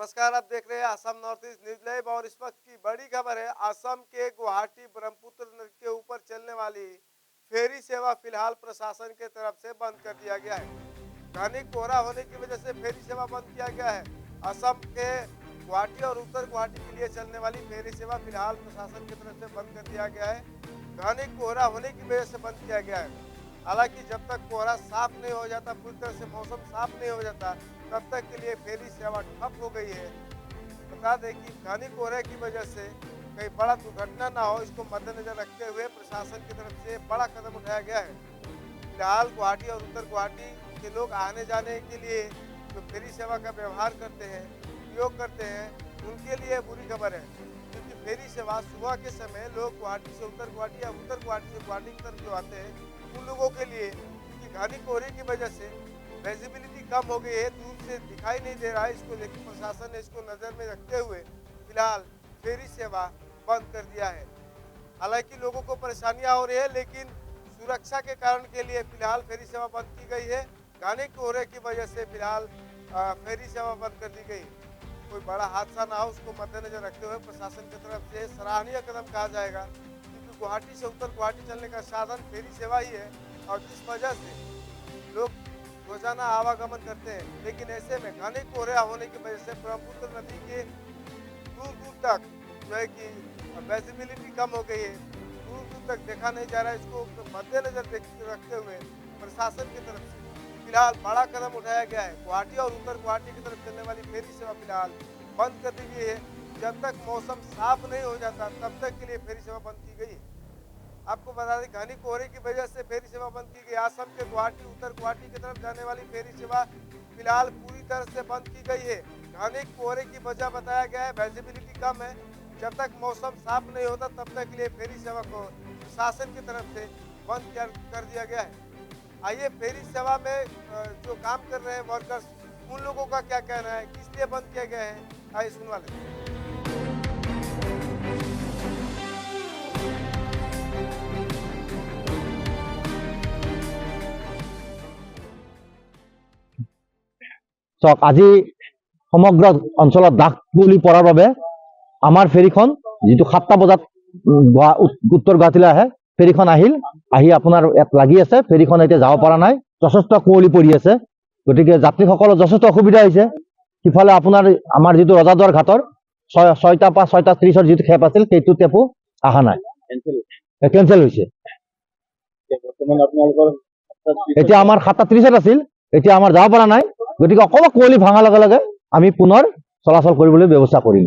नमस्कार, आप देख रहे हैं Assam north east news live और इस वक्त की बड़ी खबर है। आसाम के गुवाहाटी ब्रह्मपुत्र नदी के ऊपर चलने वाली फेरी सेवा फिलहाल प्रशासन के तरफ से बंद कर दिया गया है। घने कोहरा होने की वजह से फेरी सेवा बंद किया गया है। असम के गुवाहाटी और उत्तर गुवाहाटी के लिए चलने वाली फेरी सेवा फिलहाल प्रशासन की तरफ से बंद कर दिया गया है। घने कोहरा होने की वजह से बंद किया गया है। हालांकि जब तक कोहरा साफ नहीं हो जाता, पूरी तरह से मौसम साफ नहीं हो जाता, तब तक के लिए फेरी सेवा ठप हो गई है। बता दें कि घने कोहरे की वजह से कहीं बड़ा दुर्घटना ना हो, इसको मद्देनजर रखते हुए प्रशासन की तरफ से बड़ा कदम उठाया गया है। फिलहाल गुवाहाटी और उत्तर गुवाहाटी के लोग आने जाने के लिए जो फेरी सेवा का व्यवहार करते हैं, उपयोग करते हैं, उनके लिए बुरी खबर है। क्योंकि फेरी सेवा सुबह के समय लोग गुवाहाटी से उत्तर गुवाहाटी या उत्तर गुवाहाटी से गुवाहाटी की तरफ जो आते हैं, उन लोगों के लिए क्योंकि घने कोहरे की वजह से विजिबिलिटी कम हो गई है, दूर से दिखाई नहीं दे रहा है। इसको लेकर प्रशासन ने इसको नज़र में रखते हुए फिलहाल फेरी सेवा बंद कर दिया है। हालांकि लोगों को परेशानियां हो रही है, लेकिन सुरक्षा के कारण के लिए फिलहाल फेरी सेवा बंद की गई है। घने कोहरे की वजह से फिलहाल फेरी सेवा बंद कर दी गई। कोई बड़ा हादसा ना हो, उसको मद्देनजर रखते हुए प्रशासन की तरफ से सराहनीय कदम कहा जाएगा। क्योंकि गुवाहाटी से उत्तर गुवाहाटी चलने का साधन फेरी सेवा ही है, और जिस वजह से लोग रोजाना आवागमन करते हैं। लेकिन ऐसे में घने कोहरे होने की वजह से ब्रह्मपुत्र नदी के दूर दूर तक जो है कि विजिबिलिटी कम हो गई है, दूर दूर तक देखा नहीं जा रहा है। इसको मद्देनजर रखते हुए प्रशासन की तरफ से फिलहाल बड़ा कदम उठाया गया है। गुवाहाटी और उत्तर गुवाहाटी की तरफ चलने वाली फेरी सेवा फिलहाल बंद कर दी गई है। जब तक मौसम साफ नहीं हो जाता, तब तक के लिए फेरी सेवा बंद की गई है। आपको बता दें, घने कोहरे की वजह से फेरी सेवा बंद की गई। असम के गुवाहाटी उत्तर गुवाहाटी की तरफ जाने वाली फेरी सेवा फिलहाल पूरी तरह से बंद की गई है। घने कोहरे की वजह बताया गया है, विजिबिलिटी कम है। जब तक मौसम साफ नहीं होता, तब तक के लिए फेरी सेवा को प्रशासन की तरफ से बंद कर दिया गया है। आइए, फेरी सेवा में जो काम कर रहे हैं वर्कर्स, उन लोगों का क्या कहना है, किस लिए बंद किया गया है, आइए सुनवा लें। চাওক, আজি সমগ্ৰ অঞ্চলত ডাক কুঁৱলী পৰাৰ বাবে আমাৰ ফেৰীখন যিটো 7টা বজাত উত্তৰ গুৱাহাটীলৈ আহে, ফেৰীখন আহি আপোনাৰ ইয়াত লাগি আছে। ফেৰীখন এতিয়া যাব পৰা নাই, যথেষ্ট কুঁৱলী পৰি আছে। গতিকে যাত্ৰীসকলৰ যথেষ্ট অসুবিধা হৈছে। সিফালে আপোনাৰ আমাৰ যিটো ৰজাদুৱাৰ ঘাটৰ 6টা বা 6:30 যিটো খেপ আছিল, সেইটো টেপো অহা নাই, কেঞ্চেল হৈছে। এতিয়া আমাৰ 7:30 আছিল, এতিয়া আমাৰ যাব পৰা নাই। গতিকে অকণমান কুঁৱলী ভাঙাৰ লগে লগে আমি পুনৰ চলাচল কৰিবলৈ ব্যৱস্থা কৰিম।